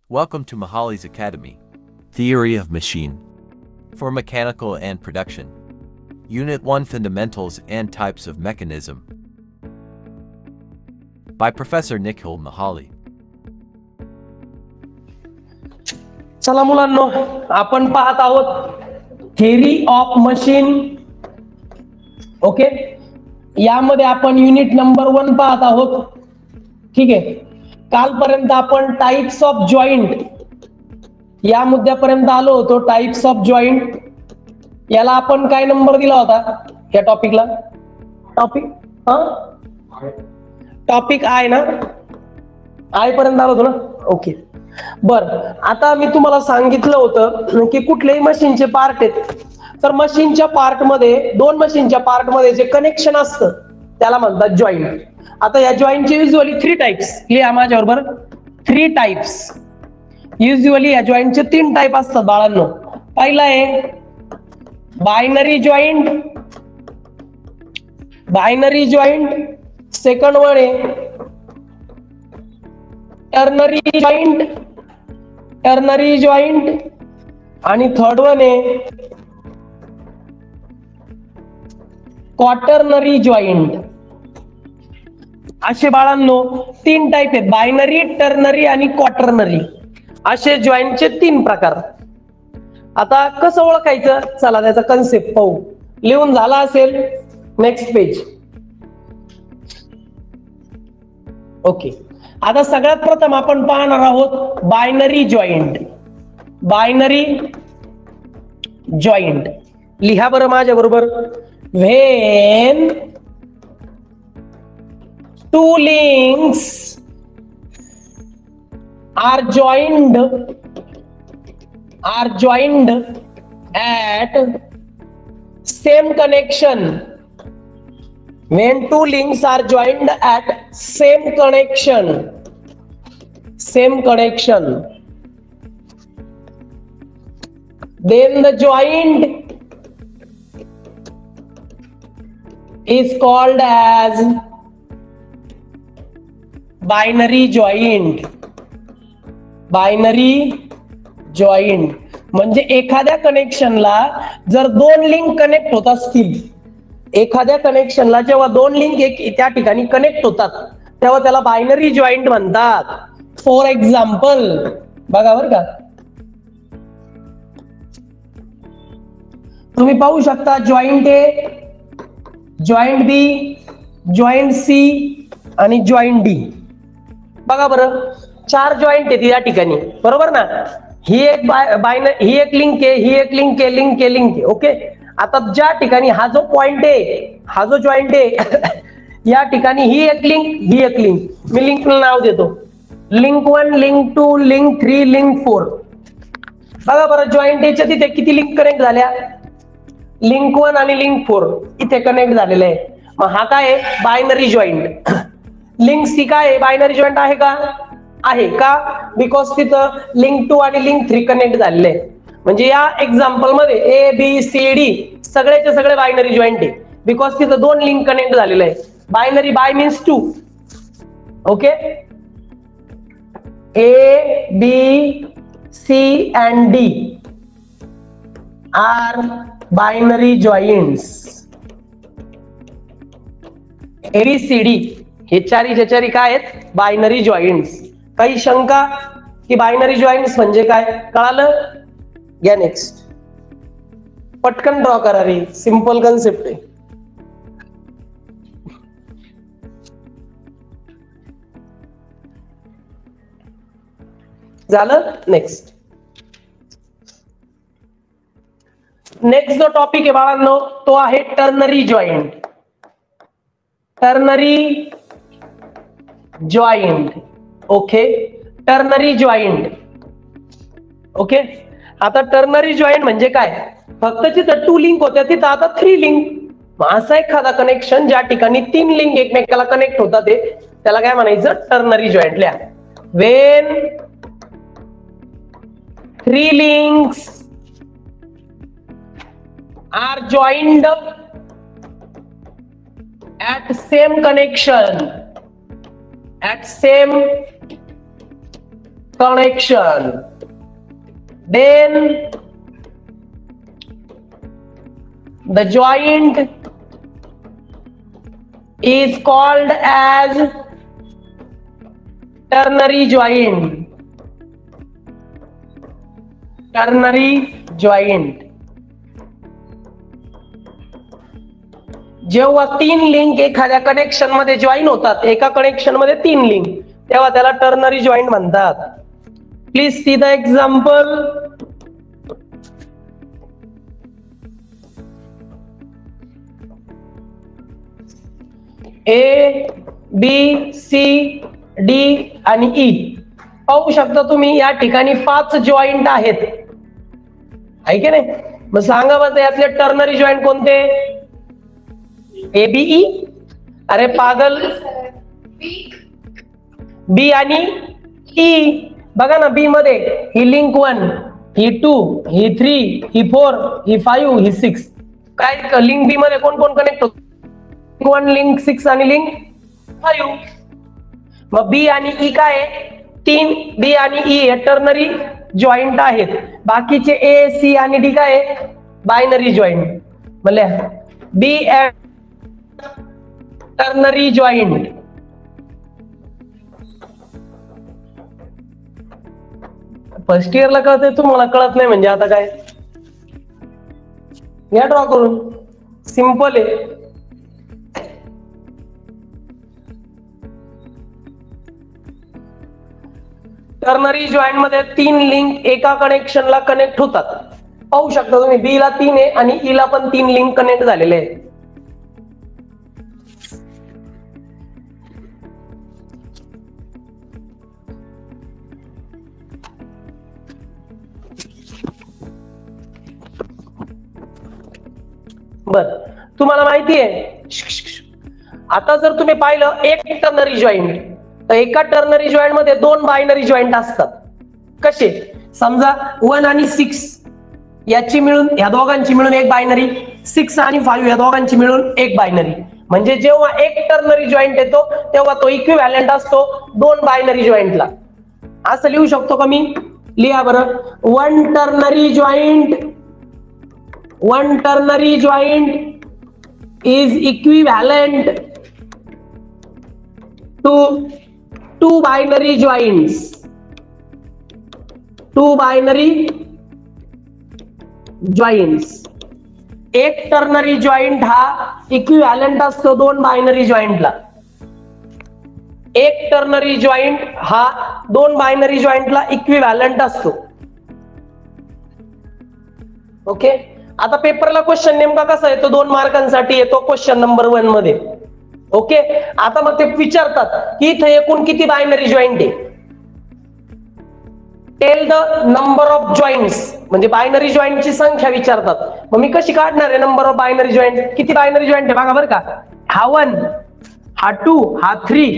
Welcome to Mahali's Academy, Theory of Machine, for Mechanical and Production, Unit 1 Fundamentals and Types of Mechanism, by Professor Nikhil Mahali. चला मुलांनो, आपण पाहत आहोत theory of machine. Okay, यामध्ये आपण unit number 1 पाहत आहोत. ठीक आहे, कालपर्यंत आपण टाइप्स ऑफ जॉइंट या मुद्द्यापर्यंत आलो होतो. टाइप्स ऑफ जॉइंट याला आपण काय नंबर दिला होता या टॉपिकला? टॉपिक आहे ना, आय पर्यंत आलो होतो ना. ओके, बर. आता मी तुम्हाला सांगितलं होतं की कुठल्याही मशीनचे पार्ट आहेत, तर मशीनच्या पार्ट मध्ये, दोन मशीनच्या पार्ट मध्ये जे कनेक्शन असतं त्याला म्हणतात जॉईंट. आता या जॉईंटचे युजुअली 3 टाइप्स, लिहा माझ्या बरोबर. 3 टाइप्स. युजुअली या जॉईंटचे 3 टाइप असतात बाळांनो. पहिला आहे binary joint. Binary joint. Second one आहे टर्नरी जॉईंट. Ternary joint. आणि थर्ड वन आहे क्वाटर्नरी जॉईंट. असे बाळांनो 3 टाइप आहेत, बायनरी, टर्नरी आणि क्वाटर्नरी. असे जॉईंटचे 3 प्रकार. आता कसं ओळखायचं, चला त्याचा कन्सेप्ट पाहू. लिहून झाला असेल, नेक्स्ट पेज. ओके, आता सगळ्यात प्रथम आपण पाहणार आहोत बायनरी जॉईंट. बायनरी जॉईंट लिहा बरं माझ्या बरोबर. When two links are joined at same connection. When two links are joined at same connection, then the joint is called as binary joint. Binary joint म्हणजे एखाद्या कनेक्शनला जर 2 लिंक कनेक्ट होत असतील, एखाद्या कनेक्शनला जेव्हा 2 लिंक त्या ठिकाणी कनेक्ट होतात तेव्हा त्याला बायनरी जॉईंट म्हणतात. फॉर एक्झाम्पल बघा बरं का, तुम्ही पाहू शकता जॉईंट ए, जॉईंट बी, जॉईंट सी आणि जॉईंट डी. बघा बरं, 4 जॉईंट आहेत या ठिकाणी, बरोबर ना. ही एक ही एक लिंक आहे, ही एक लिंक आहे, लिंक आहे, लिंक आहे. ओके, आता ज्या ठिकाणी हा जो पॉइंट आहे, हा जो जॉईंट आहे या ठिकाणी ही एक लिंक, ही एक लिंक. मी लिंकला नाव देतो लिंक 1, लिंक 2, लिंक 3, लिंक 4. बघा बरं, जॉईंट एच्या तिथे किती लिंक कनेक्ट झाल्या? लिंक 1 आणि लिंक 4 इथे कनेक्ट झालेले आहे. मग हा काय आहे? Binary joint. लिंक सी काय आहे? बायनरी जॉईंट आहे का? आहे का? बिकॉज तिथं लिंक 2 आणि लिंक 3 कनेक्ट झालेले आहे. म्हणजे या एक्झाम्पल मध्ये ए बी सी डी सगळेचे सगळे बायनरी जॉईंट आहे, बिकॉज तिथं 2 लिंक कनेक्ट झालेले आहे. Binary, by means 2. Okay, A B C and D are binary joints. A B C D हे चारी काय आहेत? Binary joints. काही शंका की बायनरी जॉईंट्स म्हणजे काय? कळालं? घ्या नेक्स्ट. पटकन ड्रॉ करा रे, सिंपल कन्सेप्ट आहे. झालं? नेक्स्ट. नेक्स्ट जो टॉपिक आहे बाळांनो तो आहे ternary joint. Ternary joint. Okay, ternary joint. Okay, आता टर्नरी जॉईंट म्हणजे काय? फक्त तिथं 2 लिंक होत्या, तिथं आता 3 लिंक. असा एखादा कनेक्शन ज्या ठिकाणी 3 लिंक एकमेकाला कनेक्ट होतात त्याला काय म्हणायचं? Ternary joint. लिहा, when 3 links are joined at same connection, at same connection. Then the joint is called as ternary joint. Ternary joint. जेव्हा तीन लिंक एखाद्या कनेक्शन मध्ये जॉईन होतात, एका कनेक्शन मध्ये तीन लिंक, तेव्हा त्याला टर्नरी जॉईंट म्हणतात. Please see the example. A, B, C, D आणि ई. पाहू शकता तुम्ही या ठिकाणी 5 जॉईंट आहेत, आहे की नाही? मग सांगा बरं यातले टर्नरी जॉईंट कोणते? ABE. अरे पागल, बी आणि ई. बघा ना, बी मध्ये ही लिंक 1, ही 2, ही 3, ही 4, ही 5, ही 6. काय लिंक बी मध्ये कोण कोण कनेक्ट होत? लिंक 1, लिंक 6 आणि लिंक 5. मग बी आणि ई काय? 3 बी आणि ई हे टर्नरी जॉईंट आहेत. बाकीचे ए, सी आणि डी काय? Binary joint. म्हणजे बी एंड टर्नरी जॉईंट. फर्स्ट इयरला कळतंय, तुम्हाला कळत नाही म्हणजे आता काय? या ड्रॉ करून, सिंपल आहे. टर्नरी जॉईंट मध्ये 3 लिंक एका कनेक्शनला कनेक्ट होतात. पाहू शकता तुम्ही, बी ला 3 आहे आणि ई ला पण 3 लिंक कनेक्ट झालेले आहेत. बर, तुम्हाला माहिती आहे, आता जर तुम्ही पाहिलं एक टर्नरी जॉईंट, तर एका टर्नरी जॉईंट मध्ये 2 बायनरी जॉईंट असतात. कसे? समजा 1 आणि 6 याची मिळून, या दोघांची मिळून एक बायनरी, 6 आणि 5 या दोघांची मिळून एक बायनरी. म्हणजे जेव्हा एक टर्नरी जॉईंट येतो तेव्हा तो इक्विव्हॅलंट असतो 2 बायनरी जॉईंटला. असं लिहू शकतो का मी? लिहा बरं. One ternary joint is equivalent to 2 binary joints. 2 binary joints. एक टर्नरी जॉईंट हा इक्विव्हॅलंट असतो 2 बायनरी जॉईंटला. एक टर्नरी जॉईंट हा 2 बायनरी जॉईंटला इक्विव्हॅलंट असतो. ओके. आता पेपरला क्वेश्चन नेमका कसा येतो? 2 मार्कांसाठी येतो क्वेश्चन नंबर 1 मध्ये. ओके. आता मग ते विचारतात की इथे एकूण किती बायनरी जॉईंट आहे? Tell the number of joints, म्हणजे बायनरी जॉईंटची संख्या विचारतात. मग मी कशी काढणार आहे नंबर ऑफ बायनरी जॉईंट? किती बायनरी जॉईंट आहे बघा बरं का. हा 1, हा 2, हा 3.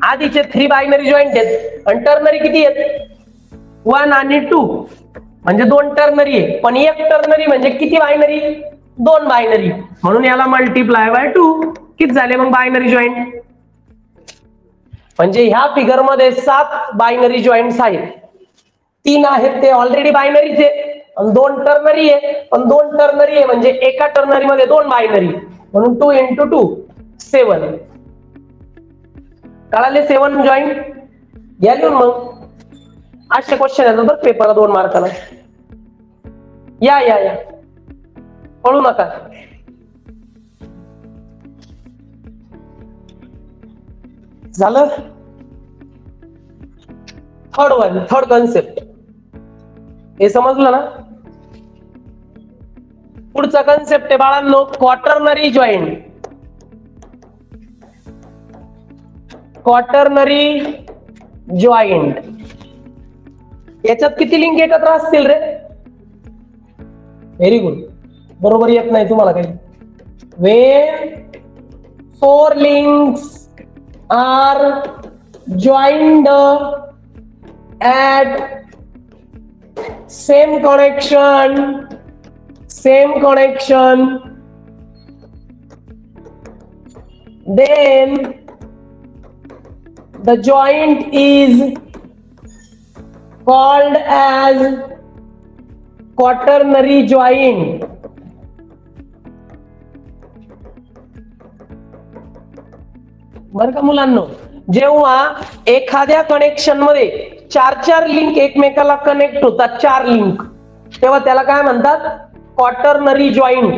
आधीचे 3 बायनरी जॉईंट आहेत आणि टर्नरी किती आहेत? 1 आणि 2. म्हणजे 2 टर्नरी आहे. पण एक टर्नरी म्हणजे किती बायनरी? 2 बायनरी. म्हणून याला मल्टिप्लाय बाय 2. किती झाले मग बायनरी जॉईंट? म्हणजे ह्या फिगर मध्ये 7 बायनरी जॉईंट्स आहेत. 3 आहेत ते ऑलरेडी बायनरीचे आणि 2 टर्नरी आहे. पण 2 टर्नरी आहे म्हणजे एका टर्नरी मध्ये 2 बायनरी, म्हणून 2 × 2 7. कळाले? 7 जॉईंट. घ्या लिहून. मग असे क्वेश्चन येतात बरं पेपरला 2 मार्काला. या या या, पळू नका. झालं? थर्ड कन्सेप्ट हे समजलं ना? पुढचा कन्सेप्ट आहे बाळांनो क्वाटर्नरी जॉईंट. क्वाटर्नरी जॉईंट याच्यात किती लिंक एकत्र असतील रे? Very good. बरोबर येत नाही तुम्हाला काही. When 4 links are joined at same connection, then the joint is called as quaternary joint. बरं का मुलांनो, जेव्हा एखाद्या कनेक्शन मध्ये चार लिंक एकमेकाला कनेक्ट होतात, 4 लिंक, तेव्हा त्याला काय म्हणतात? Quaternary joint.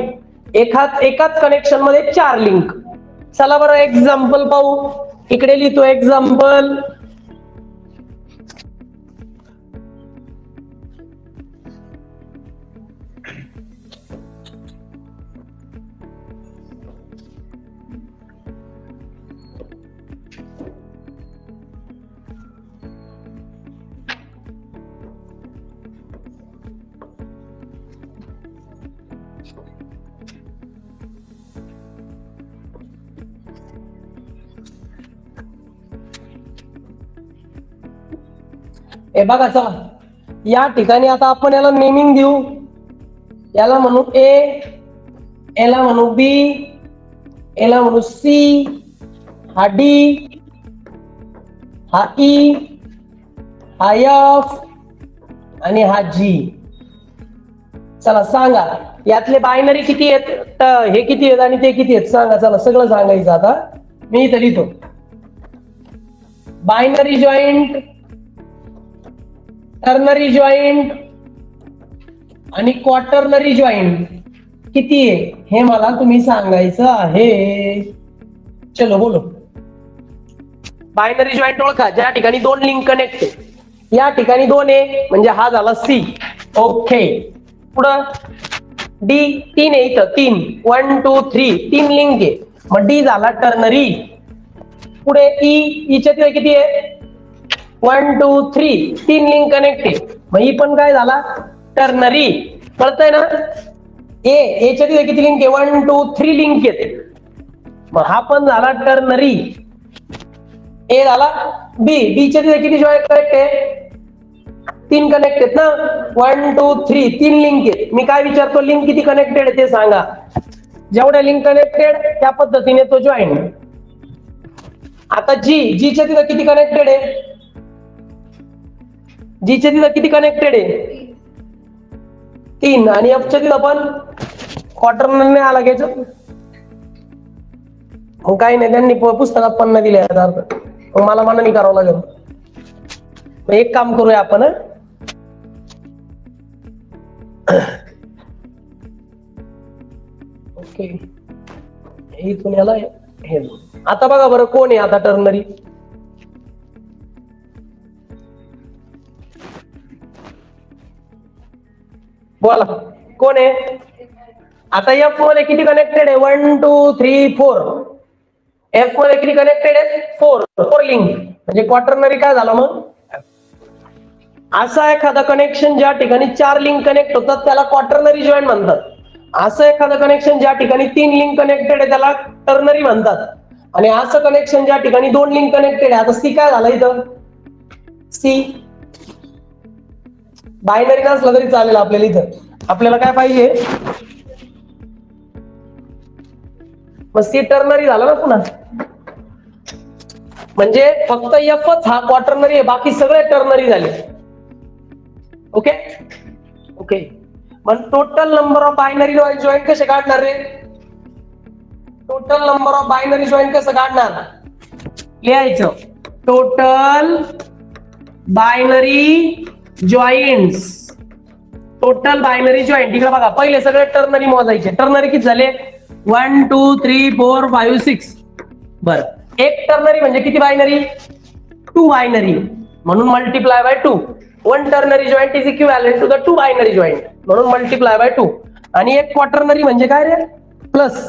एकाच कनेक्शन मध्ये 4 लिंक. चला बरं एक्झाम्पल पाहू. इकडे लिहितो एक्झाम्पल. हे बघा, चला या ठिकाणी आता आपण याला नेमिंग देऊ. याला म्हणू ए, याला म्हणू बी, याला म्हणू सी, हा डी, हा ई, हा एफ आणि हा जी. चला सांगा यातले बायनरी किती आहेत, हे किती आहेत आणि ते किती आहेत सांगा. चला सगळं सांगायचं आता. मी इथं लिहितो बायनरी जॉईंट, टर्नरी जॉईंट आणि क्वाटर्नरी जॉईंट किती आहे हे मला तुम्ही सांगायचं आहे. चलो बोलो. बायनरी जॉईंट ओळखा, ज्या ठिकाणी 2 लिंक कनेक्ट आहे. या ठिकाणी 2 आहे म्हणजे हा झाला सी. ओके. पुढं डी 3 आहे, इथं 3 1 2 3 3 लिंक आहे, मग डी झाला टर्नरी. पुढे ईच्या तिथे किती आहे? 1 2 3 3 लिंक कनेक्ट आहे, मग ही पण काय झाला? टर्नरी. कळतंय ना? एच्या तिथे किती लिंक आहे? 1 2 3 लिंक आहेत, मग हा पण झाला टर्नरी. ए झाला. बीच्या तिथे किती जॉईंट कनेक्ट आहे? 3 कनेक्ट आहेत ना. 1 2 3 3 लिंक आहेत. मी काय विचारतो? लिंक किती कनेक्टेड आहे ते सांगा. जेवढ्या लिंक कनेक्टेड त्या पद्धतीने तो जॉईंट. आता जीच्या तिथे किती कनेक्टेड आहे? जीच्या तिथं किती कनेक्टेड आहे? 3. आणि एफच्या तिथं पण क्वार्टरने आला घ्यायचं. मग काही नाही, त्यांनी पुस्तकात पण नाही दिले अर्थ, मग मला मनाने करावं लागेल. मग एक काम करूया आपण. ओके, इथून याला हे. आता बघा बरं कोण आहे आता टर्नरी? बोला कोण आहे? आता एफ मध्ये किती कनेक्टेड आहे? 1 2 3 4. एफ मध्ये किती कनेक्टेड आहे? 4 लिंक. म्हणजे क्वार्टर्नरी काय झाला? मग असा एखादा कनेक्शन ज्या ठिकाणी 4 लिंक कनेक्ट होतात त्याला क्वार्टर्नरी जॉईंट म्हणतात. असं एखादं कनेक्शन ज्या ठिकाणी 3 लिंक कनेक्टेड आहे त्याला टर्नरी म्हणतात. आणि असं कनेक्शन ज्या ठिकाणी 2 लिंक कनेक्टेड आहे, आता सी काय झाला इथं? सी बायनरी नसला तरी चालेल आपल्याला. इथं आपल्याला काय पाहिजे? मग सी टर्नरी झाला ना पुन्हा. म्हणजे फक्त एफच हा क्वार्टर्नरी आहे, बाकी सगळे टर्नरी झाले. Okay okay. मग total number of binary joint कसे काढणार रे? Total number of binary joint कसं काढणार? लिहायचं total binary joints. Total binary joint. इकडे बघा, पहिले सगळे टर्नरी मोजायचे. टर्नरी किती झाले? 1 2 3 4 5 6. बर, एक टर्नरी म्हणजे किती बायनरी? 2 बायनरी, म्हणून multiply by 2. 1 ternary joint is equivalent to the 2 binary joint, म्हणून मल्टिप्लाय बाय 2. आणि एक क्वार्टर्नरी म्हणजे काय रे? प्लस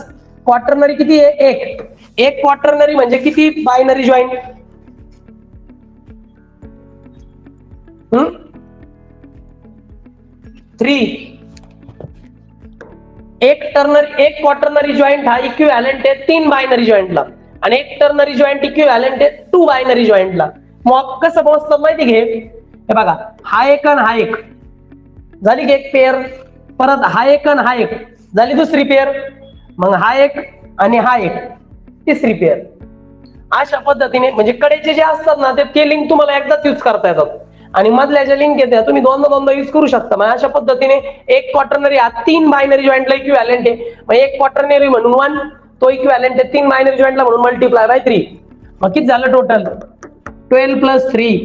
क्वार्टर्नरी किती आहे? 1. एक क्वार्टर्नरी म्हणजे किती बायनरी जॉईंट? 3. एक क्वार्टर्नरी जॉईंट हा इक्विव्हॅलंट आहे 3 बायनरी जॉईंटला, आणि एक टर्नरी जॉईंट इक्विव्हॅलंट आहे 2 बायनरी जॉईंटला. मग कसं मोजतात माहिती घे? हे बघा, हा एक आणि हा एक झाली की एक पेअर. परत हा एक आणि हा एक झाली दुसरी पेअर. मग हा एक आणि हा एक तिसरी पेअर. अशा पद्धतीने म्हणजे कडेचे जे असतात ना ते लिंक तुम्हाला एकदाच यूज करता येतात. आणि मधल्या ज्या लिंक आहेत तुम्ही दोनदा यूज करू शकता. मग अशा पद्धतीने एक क्वाटर्नरी हा 3 बायनरी जॉईंटला इक्विव्हॅलेंट आहे. मग एक क्वाटर्नरी म्हणून 1 तो इक्विव्हॅलेंट आहे 3 बायनरी जॉईंटला म्हणून मल्टिप्लाय बाय 3. मग किती झालं टोटल 12 + 3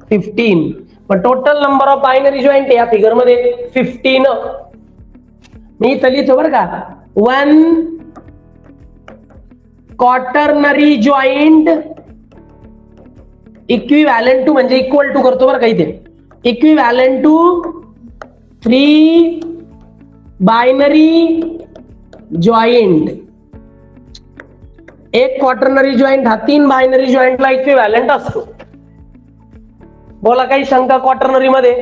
15. मग total number of binary joint या फिगर मध्ये 15. मी इथं लिहितो बरं का 1 क्वाटर्नरी जॉईंट इक्विव्हॅलेंट टू म्हणजे इक्वल टू करतो बरं का इथे इक्विव्हॅलेंट टू 3 बायनरी जॉईंट. एक क्वाटर्नरी जॉईंट हा 3 बायनरी जॉईंटला इक्विव्हॅलेंट असतो. बोला काही शंका क्वाटर्नरी मध्ये?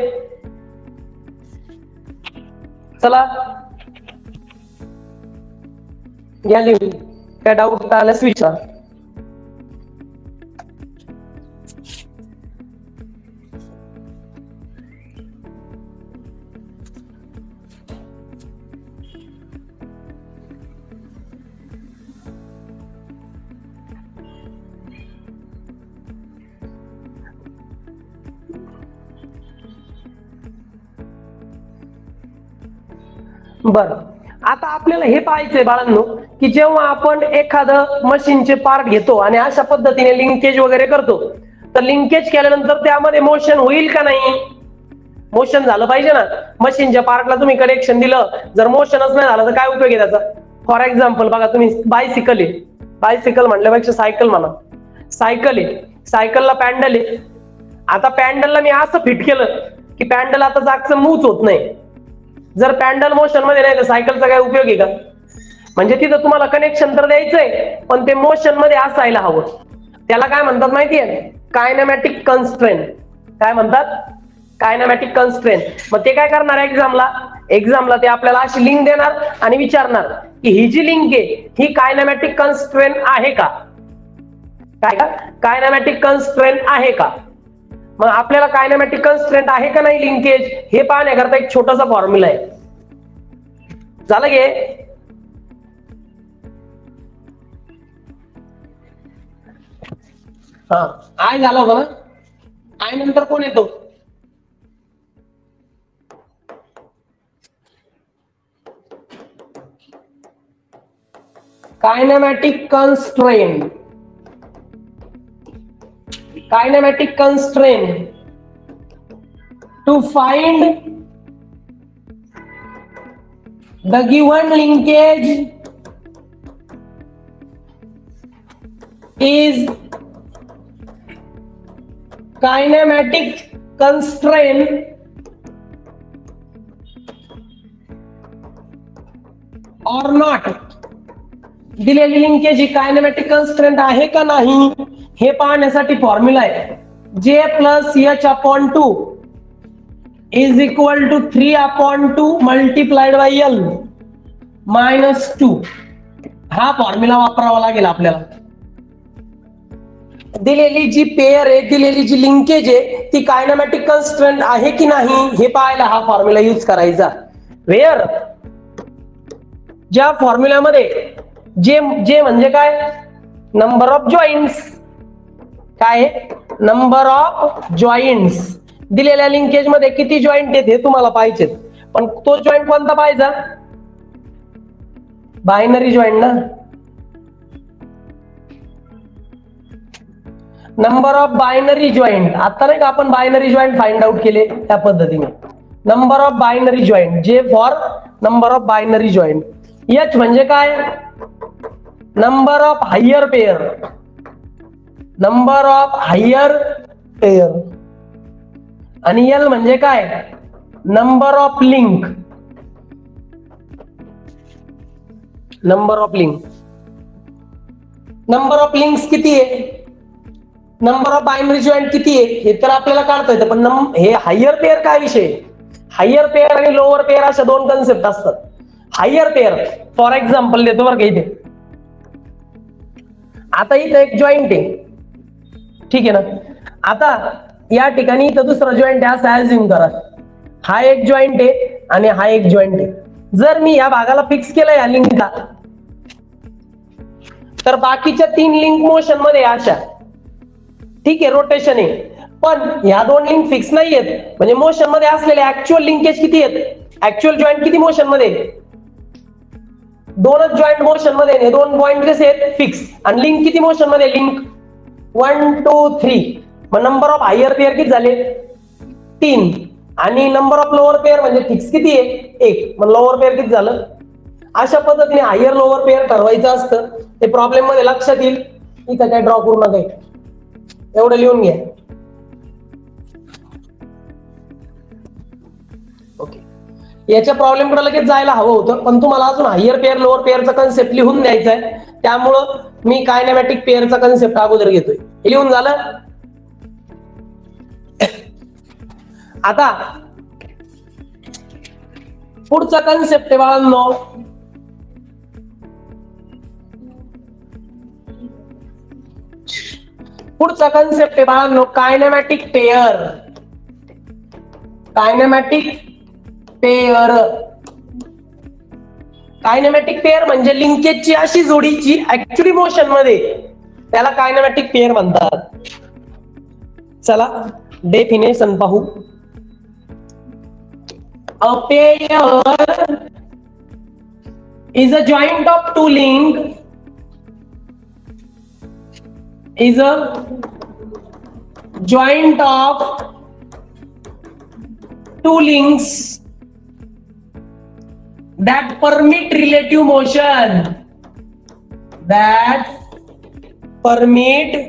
चला घ्या लिहून. काय डाऊट आल्यास विचार. बर, आता आपल्याला हे पाहायचंय बाळांनो की जेव्हा आपण एखादं मशीनचे पार्ट घेतो आणि अशा पद्धतीने लिंकेज वगैरे करतो तर लिंकेज केल्यानंतर त्यामध्ये मोशन होईल का नाही? मोशन झालं पाहिजे ना. मशीनच्या पार्टला तुम्ही कनेक्शन दिलं, जर मोशनच नाही झालं तर काय उपयोग आहे त्याचा? फॉर एक्झाम्पल बघा तुम्ही बायसिकल आहे, बायसिकल म्हटल्यापेक्षा सायकल म्हणा. सायकल आहे, सायकलला पॅन्डल आहे. आता पॅन्डलला मी असं फिट केलं की पॅन्डल आता जागचं मूव्ह होत नाही. जर पॅन्डल मोशन मध्ये नाही तर सायकलचा काय उपयोग आहे का? म्हणजे तिथं तुम्हाला कनेक्शन तर द्यायचंय पण ते मोशन मध्ये असायला हवं. त्याला काय म्हणतात माहितीये? Kinematic constraint. काय म्हणतात? Kinematic constraint. मग ते काय करणार एक्झामला ते आपल्याला अशी लिंक देणार आणि विचारणार की ही जी लिंक आहे ही कायनेमॅटिक कन्स्ट्रेंट आहे का? काय का? कायनेमॅटिक कन्स्ट्रेंट आहे का? मग आपल्याला कायनेमॅटिक कन्स्ट्रेंट आहे का नाही लिंकेज हे पाहण्याकरता एक छोटासा फॉर्म्युला आहे. झालं गे? हा आय झाला होता ना. आय नंतर कोण येतो? Kinematic constraint. Kinematic constraint to find the given linkage is kinematic constraint or not. दिलेली लिंकेज ही कायनेमॅटिक कन्स्ट्रेंट आहे का नाही हे पाहण्यासाठी फॉर्म्युला आहे J + H/2 is equal to 3/2 multiplied by L - 2. हा फॉर्म्युला वापरावा लागेल आपल्याला. दिलेली जी पेयर आहे, दिलेली जी लिंकेज आहे ती कायनेमॅटिक कन्स्ट्रेंट आहे की नाही हे पाहायला हा फॉर्म्युला यूज करायचा. वेअर ज्या फॉर्म्युल्यामध्ये जे म्हणजे काय? Number of joints. काय? Number of joints. दिलेल्या लिंकेज मध्ये किती जॉईंट आहेत हे तुम्हाला पाहिजेत. पण तो जॉईंट कोणता पाहिजे? बायनरी जॉईंट ना. Number of binary joint. आता नाही का आपण बायनरी जॉईंट फाइंड आउट केले त्या पद्धतीने. Number of binary joint. J for number of binary joint. H म्हणजे काय? Number of higher pair. Number of higher pair. आणि एल म्हणजे काय? Number of link. Number of link. Number of links किती आहे? नंबर ऑफ बायनरी जॉईंट किती आहे हे तर आपल्याला काढता येतं. पण हे हायर पेयर काय विषय? हायर पेयर आणि लोअर पेयर अशा दोन कन्सेप्ट असतात. हायर पेयर फॉर एक्झाम्पल देतो बरं का इथे. आता इथं एक जॉईंट आहे, ठीक आहे ना. आता या ठिकाणी इथं दुसरा जॉईंट आहे असं ऍझ्युम करा. हा एक जॉईंट आहे आणि हा एक जॉईंट आहे. जर मी या भागाला फिक्स केलं या लिंकला तर बाकीच्या 3 लिंक मोशन मध्ये अशा, ठीक आहे, रोटेशन आहे. पण ह्या दोन लिंक फिक्स नाही आहेत, म्हणजे मोशन मध्ये असलेले ऍक्च्युअल लिंकेज किती आहेत, ऍक्च्युअल जॉईंट किती मोशन मध्ये, दोनच जॉईंट मोशन मध्ये, दोन पॉईंट कसे आहेत फिक्स, आणि लिंक किती मोशन मध्ये, लिंक 1 2 3. मग नंबर ऑफ हायर पेअर किती झाले 3, आणि नंबर ऑफ लोअर पेअर म्हणजे फिक्स किती आहे 1, मग लोअर पेअर किती झालं. अशा पद्धतीने हायर लोअर पेअर ठरवायचं असतं, ते प्रॉब्लेम मध्ये लक्षात येईल. इथं काय ड्रॉ करू नका, एवढं लिहून घ्या. ओके, याच्या प्रॉब्लेम कडे लगेच जायला हवं होतं, पण तुम्हाला अजून हायर पेअर लोअर पेअरचा कन्सेप्ट लिहून द्यायचा आहे, त्यामुळं मी कायनेमॅटिक पेअरचा कन्सेप्ट अगोदर घेतोय. हे लिहून झालं. आता पुढचा कन्सेप्ट आहे बाळांनो, पुढचा कन्सेप्ट आहे बाळांनो kinematic pair. Kinematic pair, kinematic pair म्हणजे लिंकेजची अशी जोडी जी ऍक्च्युअली मोशन मध्ये, त्याला कायनेमॅटिक पेअर म्हणतात. चला डेफिनेशन पाहू. A pair is a joint of two link, is a joint of two links that permit relative motion, that permit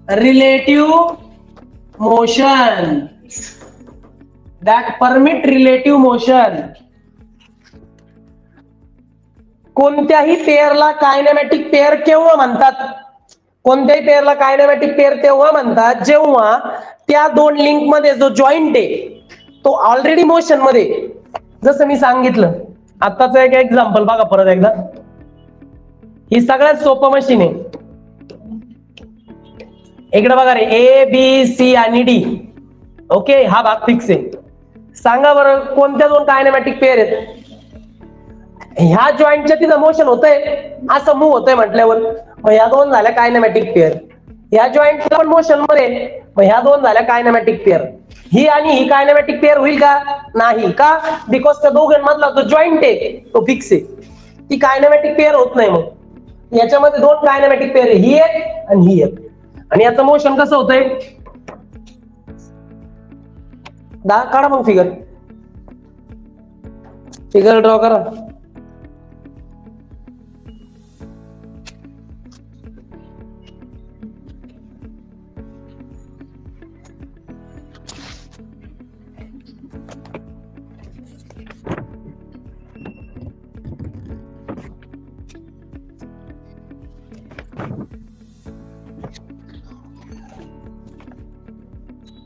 relative motion, that permit relative motion. कोणत्याही पेअरला kinematic pair केव्हा म्हणतात, कोणत्याही पेअरला kinematic pair तेव्हा म्हणतात जेव्हा त्या दोन लिंक मध्ये जो जॉईंट आहे तो ऑलरेडी मोशन मध्ये. जसं मी सांगितलं आताच एक एक्झाम्पल बघा परत एकदा. ही सगळ्यात सोपं मशीन आहे. इकडे बघा रे, ए बी सी आणि डी. ओके, हा भाग फिक्स आहे. सांगा बरं कोणत्या दोन कायनेमॅटिक पेअर आहेत. ह्या जॉईंटच्या तिथं मोशन होतंय, असं मूव्ह होतंय म्हटल्यावर मग ह्या दोन झाल्या कायनेमॅटिक पेअर. ह्या जॉईंटला पण मोशन मध्ये, मग ह्या दोन झाल्या कायनेमॅटिक पेअर. ही आणि ही कायनेमॅटिक पेअर होईल का, नाही का, बिकॉज त्या दोघांमधला जो जॉईंट आहे तो फिक्स आहे, ती कायनेमॅटिक पेअर होत नाही. मग याच्यामध्ये दोन कायनेमॅटिक पेअर आहे, ही एक आणि ही एक, आणि याचं मोशन कसं होतंय, काढा मग फिगर, फिगर ड्रॉ करा.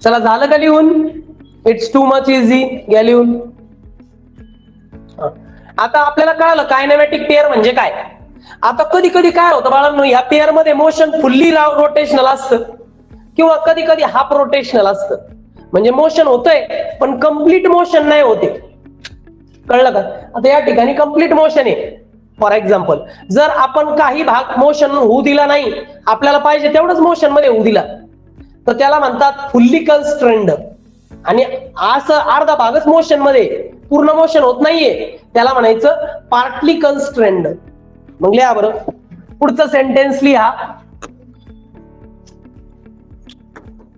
चला झालं का लिहून, इट्स टू मच इझी, घ्या लिहून. आता आपल्याला कळालं कायनेमॅटिक पेअर म्हणजे काय. आता कधी कधी काय होतं बाळांनो, ह्या पेअर मध्ये मोशन फुल्ली रोटेशनल असतं किंवा कधी कधी हाफ रोटेशनल असतं. म्हणजे मोशन होतंय पण कम्प्लीट मोशन नाही होते, कळलं का. आता या ठिकाणी कम्प्लीट मोशन आहे. फॉर एक्झाम्पल जर आपण काही भाग मोशन होऊ दिला नाही, आपल्याला पाहिजे तेवढंच मोशन मध्ये होऊ दिला, तर त्याला म्हणतात फुल्ली कन्स्ट्रेंड. आणि असं अर्धा भागच मोशन मध्ये, पूर्ण मोशन होत नाहीये, त्याला म्हणायचं पार्टली कन्स्ट्रेंड. मग लिहा बरं पुढचं सेंटेन्स लिहा.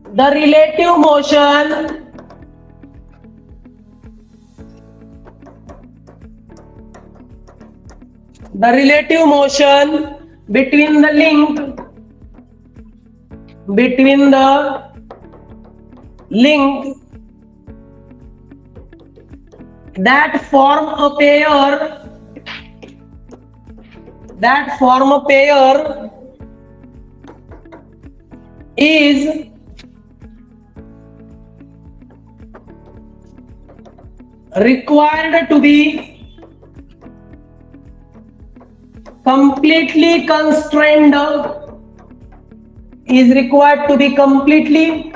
The relative motion between the link that form a pair is required to be completely constrained, is required to be completely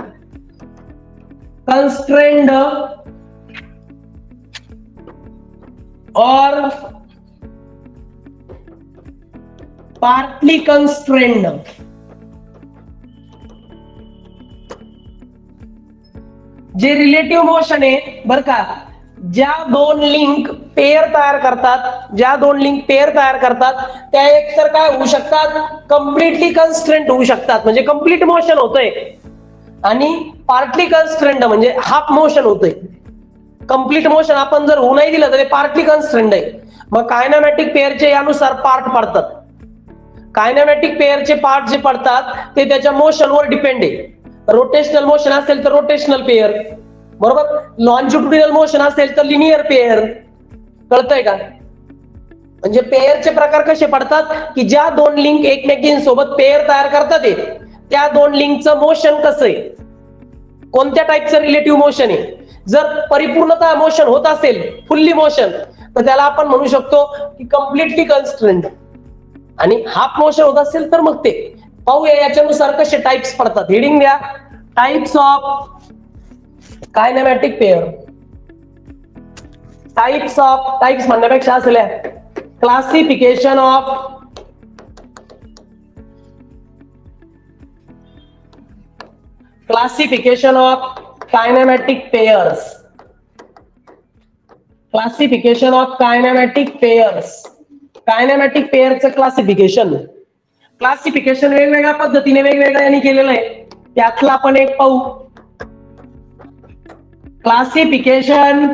constrained or partly constrained. जे रिलेटिव्ह मोशन आहे बरं का, ज्या दोन लिंक पेअर तयार करतात त्या एकतर काय होऊ शकतात, कम्प्लिटली कन्स्ट्रेंट होऊ शकतात म्हणजे कम्प्लीट मोशन होतंय, आणि पार्टली कन्स्ट्रेंट म्हणजे हाफ मोशन होतंय. कम्प्लीट मोशन आपण जर होऊ नाही दिलं तर ते पार्टली कन्स्ट्रेंट आहे. मग कायनेमॅटिक पेअरचे यानुसार पार्ट पडतात. कायनेमॅटिक पेअरचे पार्ट जे पडतात ते त्याच्या मोशनवर डिपेंड आहे. रोटेशनल मोशन असेल तर रोटेशनल पेअर, बरोबर. लॉन्जिट्युडिनल मोशन असेल तर लिनियर पेअर. कळतंय का? म्हणजे पेअरचे प्रकार कसे पडतात की ज्या दोन लिंक एकमेकींसोबत पेअर तयार करतात त्या दोन लिंकचं मोशन कसं आहे, कोणत्या टाईपचं रिलेटिव्ह मोशन आहे. जर परिपूर्णतः मोशन होत असेल, फुल्ली मोशन, तर त्याला आपण म्हणू शकतो की कम्प्लिटली कन्स्ट्रेंट. आणि हाफ मोशन होत असेल तर मग ते पाहूया याच्यानुसार कसे टाइप्स पडतात. हेडिंग द्या, types of kinematic pair. Types म्हणण्यापेक्षा असल्या classification of kinematic pairs. Classification of kinematic pairs. Kinematic पेअरचं क्लासिफिकेशन वेगवेगळ्या पद्धतीने वेगवेगळ्या यांनी केलेलं आहे. त्यातला आपण एक पाहू. Classification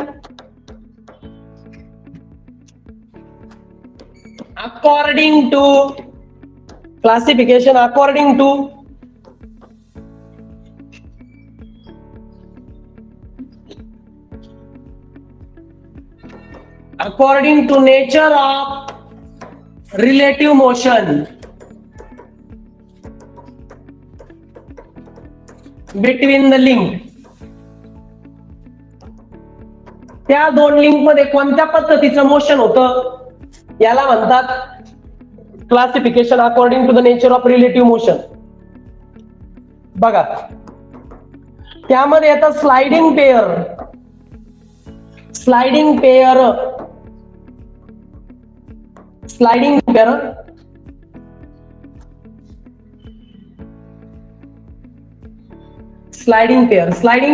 according to nature of relative motion between the link. त्या दोन लिंक मध्ये कोणत्या पद्धतीचं मोशन होतं याला म्हणतात classification according to the nature of relative motion. बघा, त्यामध्ये येतं स्लाइडिंग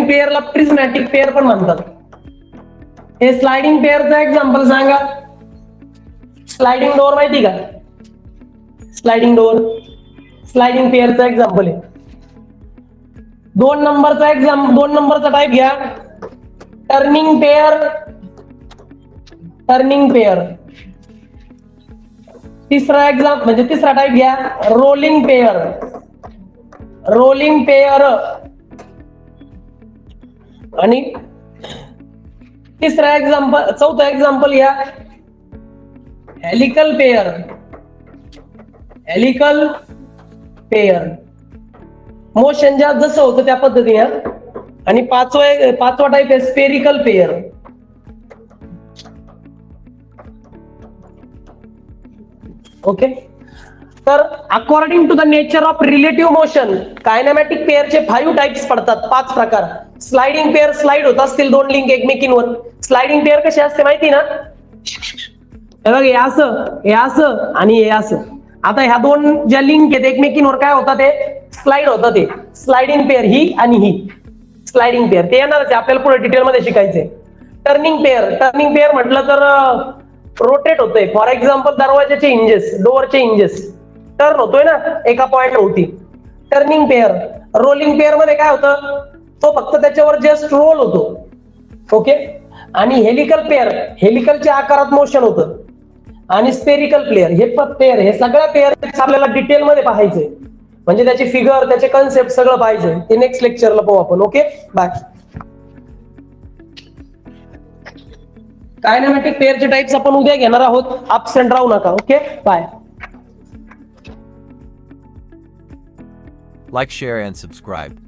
पेअरला प्रिझमॅटिक पेअर पण म्हणतात. हे स्लाइडिंग पेअरचं एक्झाम्पल सांगा. स्लाइडिंग डोअर माहिती का? स्लाइडिंग पेअरचं एक्झाम्पल आहे. 2 नंबरचा टाइप घ्या, टर्निंग पेअर. तिसरा टाइप घ्या, रोलिंग पेअर. आणि चौथा एक्झाम्पल घ्या, हेलिकल पेअर. मोशन जसं होतं त्या पद्धतीने. आणि पाचवा टाइप आहे स्पेरिकल पेअर. ओके. तर according to the nature of relative motion kinematic पेअरचे 5 टाइप्स पडतात, 5 प्रकार. स्लाइडिंग पेअर स्लाइड होत असतील दोन लिंक एकमेकींवर. स्लाइडिंग पेअर कशी असते माहिती ना? हे असं आणि हे असं. आता ह्या दोन ज्या लिंक आहेत एकमेकींवर काय होतात, ते स्लाइड होतात. ते स्लाइडिंग पेअर ही आणि ही स्लाइडिंग पेअर ते येणारच आहे, आपल्याला पुढे डिटेल मध्ये शिकायचंय. टर्निंग पेअर म्हटलं तर रोटेट होतोय. फॉर एक्झाम्पल दरवाजाचे हिंजेस, डोअरचे हिंजेस टर्न होतोय ना एका पॉइंट होती. Turning pair. रोलिंग पेअर मध्ये काय होतं, तो फक्त त्याच्यावर जस्ट रोल होतो. ओके. आणि हेलिकल पेअर, हेलिकलच्या आकारात मोशन होतं. आणि स्पेरिकल पेअर, हे सगळ्या पेअर आपल्याला डिटेल मध्ये पाहायचंय. म्हणजे त्याची फिगर, त्याचे कन्सेप्ट सगळं पाहिजे. ते नेक्स्ट लेक्चरला पाहू आपण. Okay, bye. कायनेमॅटिक पेअरचे टाइप्स आपण उद्या घेणार आहोत. अबसेंट राहू नका. Okay, bye. Like, share, and subscribe.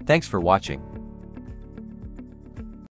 Thanks for watching.